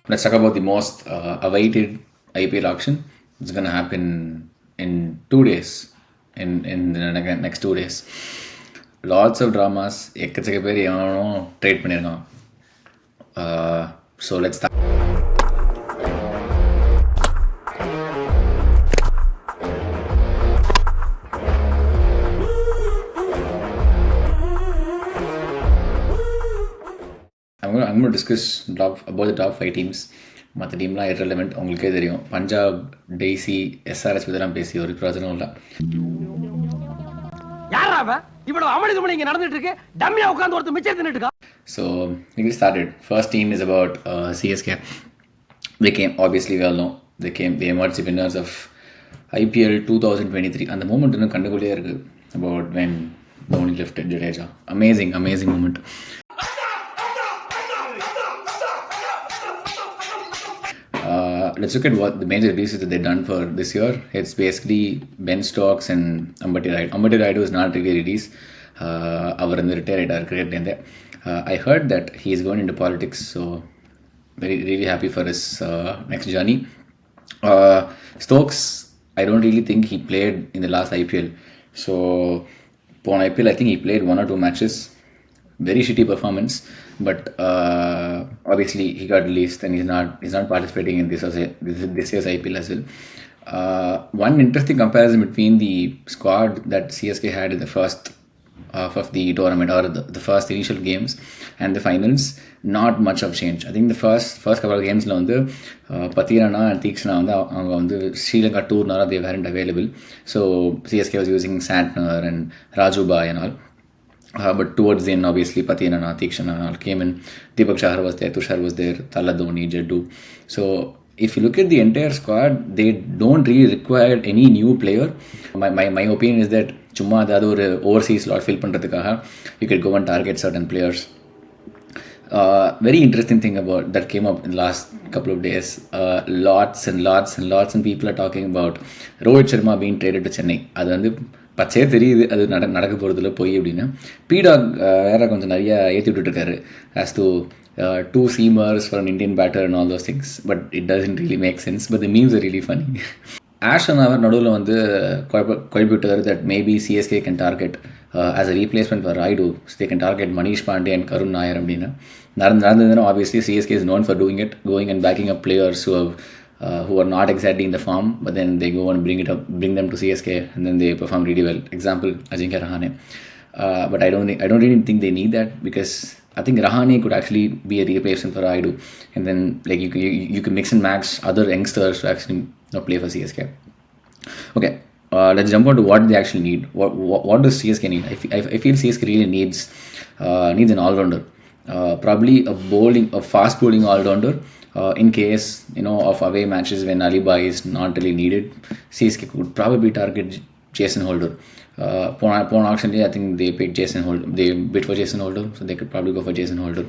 Let's talk about the most awaited IPL auction. It's going to happen in 2 days, in the next 2 days. Lots of dramas. எக்கச்சக்க பேர் எவனோ trade பண்ணியிருக்கான். So let's start. I'm going to discuss about the top 5 teams. மற்ற டீம்லாம் irrelevant. உங்களுக்கே தெரியும். Punjab, Daisy, SRS இதெல்லாம் பேசி ஒரு பிரயோஜனம் இல்லை. So we get started. First team is about CSK. They came, obviously we all know, they emerged the winners of IPL 2023. And the moment இன்னும் கண்டுகொள்ளே இருக்கு about when Dhoni lifted Jadeja. Amazing moment. Let's look at what the major releases that they've done for this year. It's basically Ben Stokes and Ambati Raidu. Ambati Raidu is not really released. Our retired cricket. I heard that he is going into politics, so really happy for his next journey. Stokes, I don't really think he played in the last IPL. So for IPL, I think he played 1 or 2 matches. Very shitty performance, but obviously he got released and he's not participating in this year's IPL as well. One interesting comparison between the squad that CSK had in the first half of the tournament, or the first initial games and the finals, not much of change. I think the first couple of games la vandu Pathirana and Tikshana vandu avanga vandu Sri Lanka tour nara they weren't available, so CSK was using Santner and Raju Bai and all. But towards the end, obviously, Pathirana, Tikshana all came in. Deepak Chahar was there, Tushar was there, Tala Dhoni, Jaddu. So, if you look at the entire squad, they don't really require any new player. My opinion is that chumma adha or overseas slot fill பண்றதுக்காக you could go and target certain players. Very interesting thing about that came up in the last couple of days. Lots and people are talking about Rohit Sharma being traded to Chennai. அது வந்து பச்சையே தெரியுது அது நடக்க போகிறதுல போய் அப்படின்னு. பீடாக் வேற கொஞ்சம் நிறைய ஏற்றி விட்டுருக்காரு as to 2 seamers for an Indian batter and all those things, but it doesn't really make sense, but the memes are really funny. Ashton அவர் நடுவில் வந்து குழப்பிட்டார் that maybe CSK can target as a replacement for Raidu, so they can target Manish Pandey and Karun Nair அப்படின்னு. நடந்ததுன்னா obviously CSK is known for doing it, going and backing up players who are not exactly in the form, but then they go and bring them to CSK and then they perform really well. Example, Ajinkya Rahane. But I don't really think they need that, because I think Rahane could actually be a replacement for Raidu, and then like you can mix and match other youngsters to actually play for CSK. Okay, let's jump on to what they actually need. What does CSK need? I feel CSK really needs an all-rounder. Probably a fast bowling all-rounder. In case of away matches when Alibai is not really needed, CSK could probably target Jason Holder. Upon auction day, I think they paid Jason Holder. They bid for Jason Holder, so they could probably go for Jason Holder.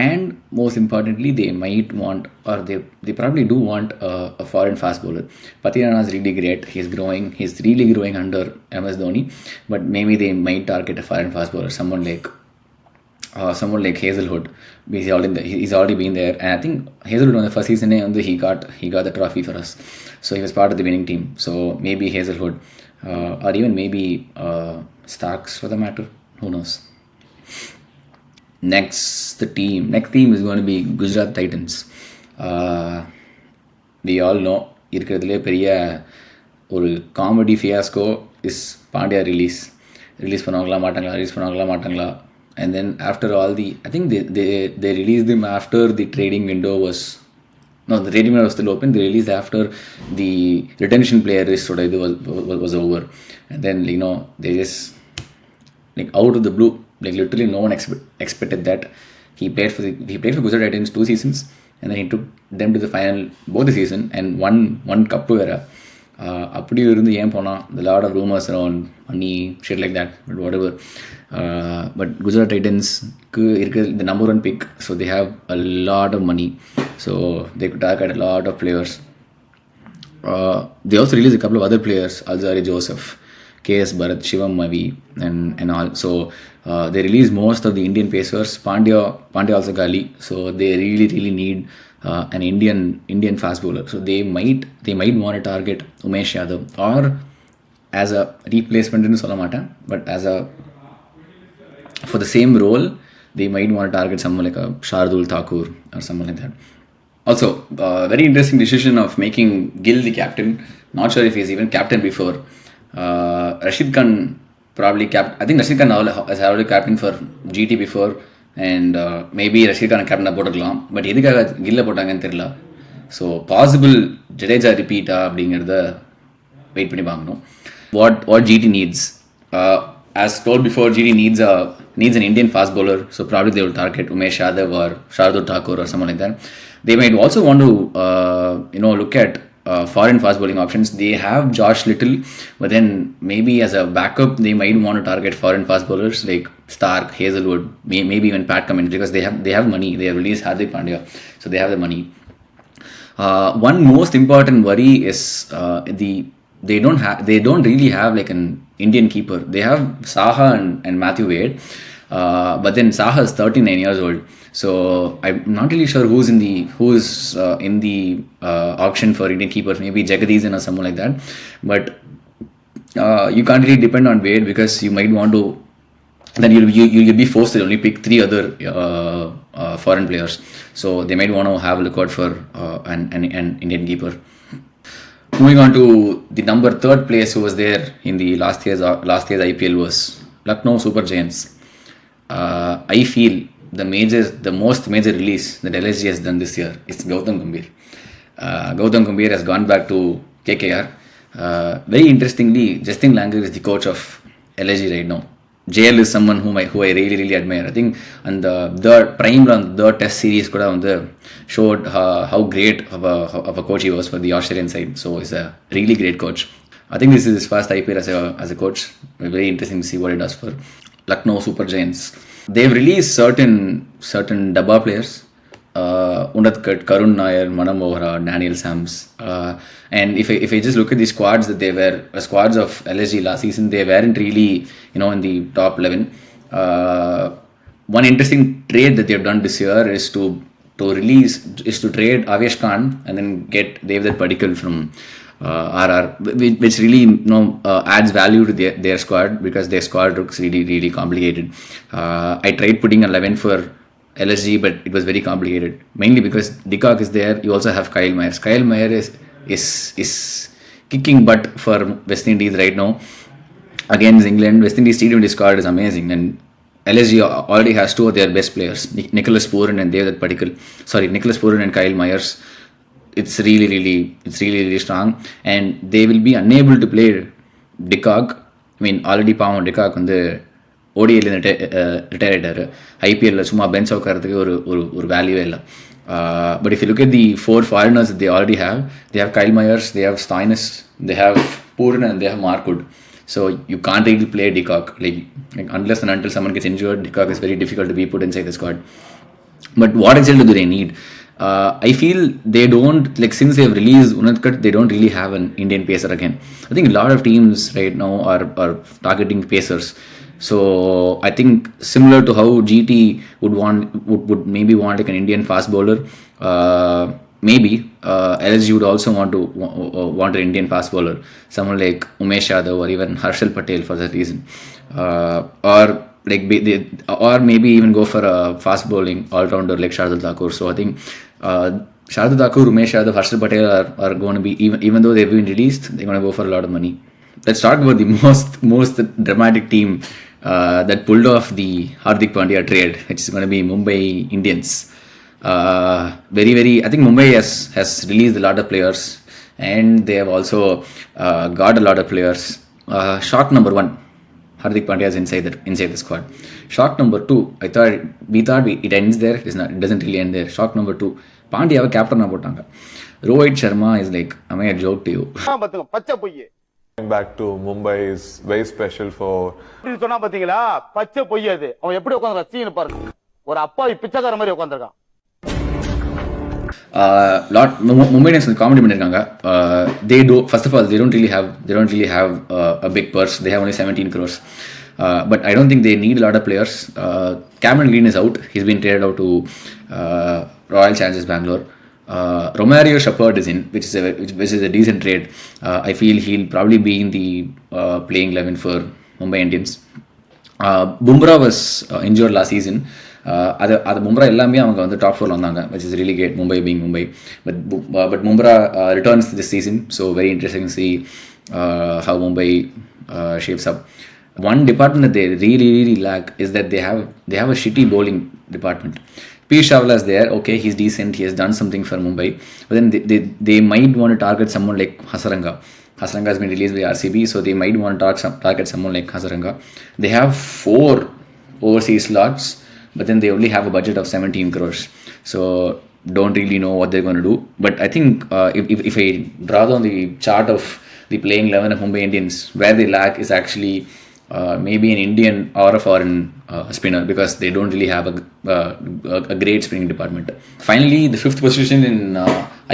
And most importantly, they might want, or they probably do want a foreign fast bowler. Pathirana is really great. He's really growing under MS Dhoni, but maybe they might target a foreign fast bowler, someone like Hazelwood. He's already been there, and I think Hazelwood on the first season he got the trophy for us, so he was part of the winning team. So maybe Hazelwood, or even maybe Starks for the matter, who knows. Next team is going to be Gujarat Titans. We all know இருக்கிறதுலே பெரிய ஒரு comedy fiasco is Pandya release பண்ணுவாங்களா மாட்டாங்களா. And then after all I think they released them after the trading window was, no, the trading window was still open. They released after the retention player list was over, and then they just like out of the blue, like literally no one expected that. He played for Gujarat Titans 2 seasons, and then he took them to the final both the season and one cup era. அப்படி இருந்து ஏன் போனால் the lot of rumors around money, shit like that, but whatever. But Gujarat Titansக்கு இருக்கிற the number 1 pick, so they have a lot of money. So they could target a lot of players. They also released a couple of other players, Alzari Joseph, KS Bharat, Shivam Mavi, and all. So they released most of the Indian pacers. Pandya also Gali. So they really need an Indian fast bowler. So they might want to target Umesh Yadav, or as a replacement in Solamata, but as a for the same role, they might want to target someone like a Shardul Thakur or someone like that. Also, very interesting decision of making Gill the captain. Not sure if he's even captain before. Rashid Khan probably I think Rashid Khan has already captain for GT before, and maybe Rashid Khan captain போட்டுக்கலாம். But எதுக்காக கில்ல போட்டாங்கன்னு தெரியல. So possible Jadeja ரிப்பீட்டா அப்படிங்கிறத wait பண்ணி பார்க்கணும். What GT needs, as told before, GT needs an Indian fast bowler. So probably they will target Umesh Yadav or Shardul Thakur or someone like that. They might also want to look at foreign fast bowling options. They have Josh Little, but then maybe as a backup they might want to target foreign fast bowlers like Stark, Hazelwood, maybe even Pat Cummins, because they have money. They have released Hardik Pandya, so they have the money. One most important worry is they don't really have like an Indian keeper. They have Saha and Matthew Wade, but then Saha is 39 years old. So I'm not really sure who's in the auction for Indian keepers. Maybe Jagadish or someone like that. But you can't really depend on Wade, because you might want to. Then you'll be forced to only pick 3 other foreign players. So they might want to have a lookout for an Indian keeper. Moving on to the number 3rd place who was there in the last year's IPL was Lucknow Super Giants. I feel the most major release that LSG has done this year is Gautam Gambhir. Gautam Gambhir has gone back to KKR. Very interestingly, Justin Langer is the coach of LSG right now. JL is someone who I really admire. I think on the prime run, the test series kuda showed how great of a coach he was for the Australian side. So he's a really great coach. I think this is his first IPL as a coach. Very interesting to see what he does for Lucknow Super Giants. They've released certain Dabba players. Undatkar, Karun Nair, Manam Vohra, Daniel Sams. And if I just look at the squads that they were, squads of LSG last season, they weren't really, in the top 11. One interesting trade that they've done this year is to trade Avesh Khan and then get Devdutt Padikkal from RR, which really adds value to their squad, because their squad looks really complicated. I tried putting 11 for LSG, but it was very complicated, mainly because Dikak is there. You also have Kyle Mayers. Kyle Mayers is kicking butt for West Indies right now against England. West Indies T20 squad is amazing, and LSG already has 2 of their best players, Nicholas Pooran and Devdutt Padikkal. Nicholas Pooran and Kyle Mayers. It's really strong, and they will be unable to play Dikak. I mean, already Pawan Dikak on the ODL retire ஆகிட்டார். ஐபிஎல்ல சும்மா bench உட்காரத்துக்கு ஒரு வேல்யூவே இல்லை. But if you look at the 4 foreigners that they already have, they have Kyle Mayers, they have Stoinis, they have Pooran, and they have Markwood. So you can't really play Dikak. Like unless and until someone gets injured, Dikak is very difficult to be put inside the squad. But what exactly do they need? I feel they don't, like, since they have released Unadkat, they don't really have an Indian pacer again. I think a lot of teams right now are targeting pacers. So I think similar to how GT would maybe want like an Indian fast bowler, maybe LSG would also want an Indian fast bowler, someone like Umesh Yadav or even Harshal Patel for that reason, or maybe even go for a fast bowling all-rounder like Shardul Thakur. So I think Shardul Thakur, Umesh Yadav, Harshal Patel are going to be, even though they've been released, they're going to go for a lot of money. Let's talk about the most dramatic team that pulled off the Hardik Pandya trade, which is going to be Mumbai Indians. I think Mumbai has released a lot of players, and they have also got a lot of players. Shock number 1, Hardik Pandya is inside the squad. Shock number 2, we thought it ends there. It doesn't really end there. Shock number 2, Pandya captain போட்டாங்க. Rohit Sharma is like, am I a joke to you? Going back to Mumbai is very special for. சொன்னா பாத்தீங்களா, பச்சை பொய் அது. அவன் எப்படி உட்கார்ந்து ரசின்னு பாருங்க. ஒரு அப்பாவி பிச்சைக்கார மாதிரி உட்கார்ந்திருக்கான். Mumbai Indians comedy பண்ணிருக்காங்க. They do, first of all, they don't really have a big purse. They have only 17 crores. But I don't think they need a lot of players. Cameron Green is out. He's been traded out to Royal Challengers Bangalore. Romario Shepherd is in, which is a decent trade. I feel he'll probably be in the playing 11 for Mumbai Indians. Bumrah was injured last season. அது Bumrah எல்லாமே அவங்க வந்து top 4 வந்தாங்க, which is really great, Mumbai being Mumbai. But Bumrah returns this season, so very interesting to see how Mumbai shapes up. One department that they really lack is that they have a shitty bowling department. Piyush Chawla is there, okay, he's decent, he has done something for Mumbai, but then they might want to target someone like Hasaranga. Hasaranga has been released by RCB, so they might want to target someone like Hasaranga. They have 4 overseas slots, but then they only have a budget of 17 crores. So don't really know what they're going to do. But I think if I draw down the chart of the playing 11 of Mumbai Indians, where they lack is actually maybe an Indian or a foreign spinner, because they don't really have a great spinning department. Finally, the 5th position in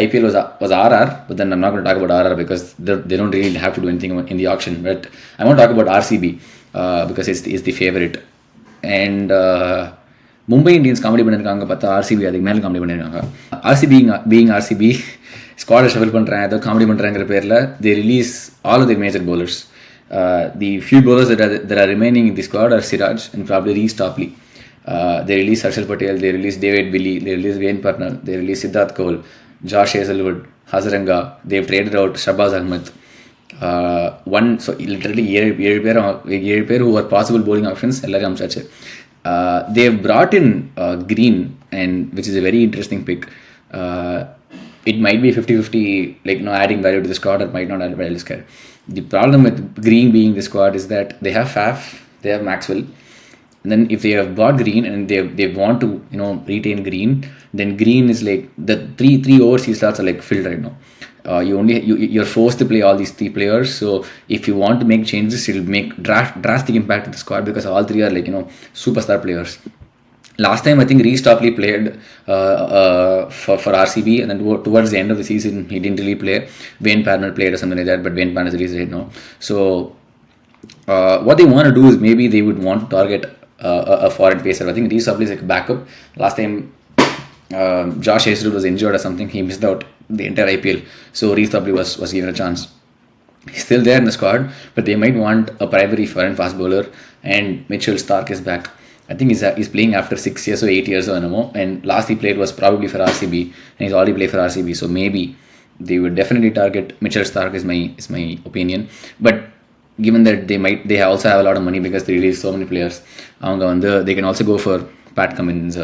IPL was RR, but then I'm not going to talk about RR because they don't really have to do anything in the auction. But I want to talk about RCB because it's the favorite. And Mumbai Indians comedy பண்ணியிருக்காங்க, பார்த்தா RCB அதுக்கு மேலே comedy பண்ணியிருக்காங்க. RCB being RCB ஸ்குவாடை shuffle பண்ணுறேன், ஏதோ comedy பண்ணுறேங்கிற பேரில் they release all of their major bowlers. The few bowlers that are remaining in the squad are Siraj and probably Reece Topley. They release Harshal Patel, they release David Willey, they release Wayne Purnell, they release Siddharth Kaul, Josh Hazelwood, Hazaranga. They've traded out Shabazz Ahmed. So literally 7 பேர் who are possible bowling options எல்லாரும் அமிச்சாச்சு. They've brought in Green, and which is a very interesting pick. It might be 50-50, like adding value to the squad, or might not add value to the squad. The problem with Green being the squad is that they have Faf, they have Maxwell, and then if they have bought Green and they want to retain Green, then Green is like the three overseas slots are like filled right now. You're forced to play all these 3 players. So if you want to make changes, it will make drastic impact to the squad, because all 3 are like superstar players. Last time I think Reece Topley played for RCB, and then towards the end of the season he didn't really play. Wayne Purnell played or something like that, but Wayne Purnell is released right now. So what they want to do is maybe they would want to target a foreign pacer. I think Reece Topley is like a backup. Last time Josh Hazelwood was injured or something, he missed out the entire IPL, so Reece Topley was given a chance. He's still there in the squad, but they might want a primary foreign fast bowler, and Mitchell Stark is back. I think he's playing after 6 years or 8 years or no more, and last he played was probably for RCB, and he's already played for RCB, so maybe they would definitely target Mitchell Stark is my opinion. But given that they also have a lot of money because they release so many players, they can also go for Pat Cummins,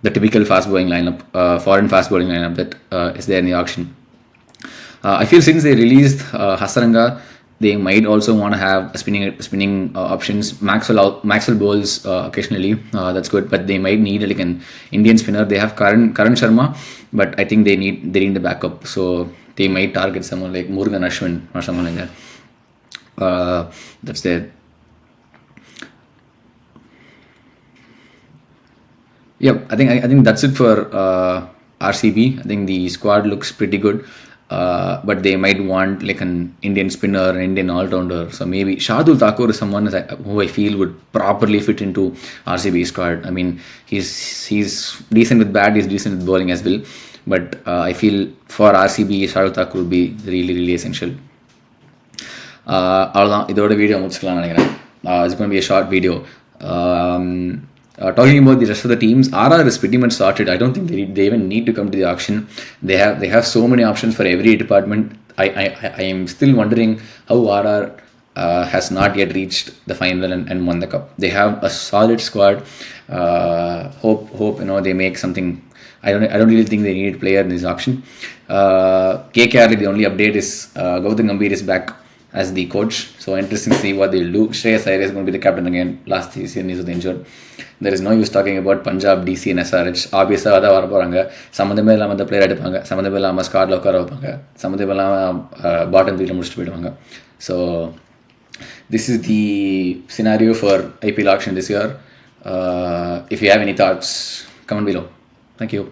the typical fast bowling lineup, foreign fast bowling lineup that is there in the auction. I feel since they released Hasaranga, they might also want to have spinning options. Maxwell bowls occasionally, that's good, but they might need like an Indian spinner. They have Karan Sharma, but I think they need the backup, so they might target someone like Murugan Ashwin or someone like that. That's there. Yeah, I think that's it for RCB. I think the squad looks pretty good. But they might want like an Indian spinner, an Indian all-rounder. So maybe Shardul Thakur is someone who I feel would properly fit into RCB squad. I mean, he's decent with bat, he's decent with bowling as well. But I feel for RCB, Shardul Thakur would be really essential. அவ்வளோதான், இதோட video முடிச்சுக்கலாம்னு நினைக்கிறேன். It's going to be a short video. Talking about the rest of the teams, RR is pretty much sorted. I don't think they even need to come to the auction. They have so many options for every department. I am still wondering how RR has not yet reached the final and won the cup. They have a solid squad. Hope they make something. I don't really think they need a player in this auction. KKR, the only update is Gautam Gambhir is back as the coach, so interesting to see what they'll do. Shreyas Iyer is going to be the captain again. Last season he was injured. There is no use talking about Punjab, DC and SRH. Obviously அதான் வர போகிறாங்க. சம்மந்தமே இல்லாமல் அந்த player எடுப்பாங்க, சம்மந்தமே இல்லாமல் ஸ்கார்டில் உட்கார வைப்பாங்க, சம்மந்தமே இல்லாமல் பாட்டம் த்ரீல முடிச்சுட்டு போயிடுவாங்க. So this is the scenario for IPL auction this year. If you have any thoughts, comment below. Thank you.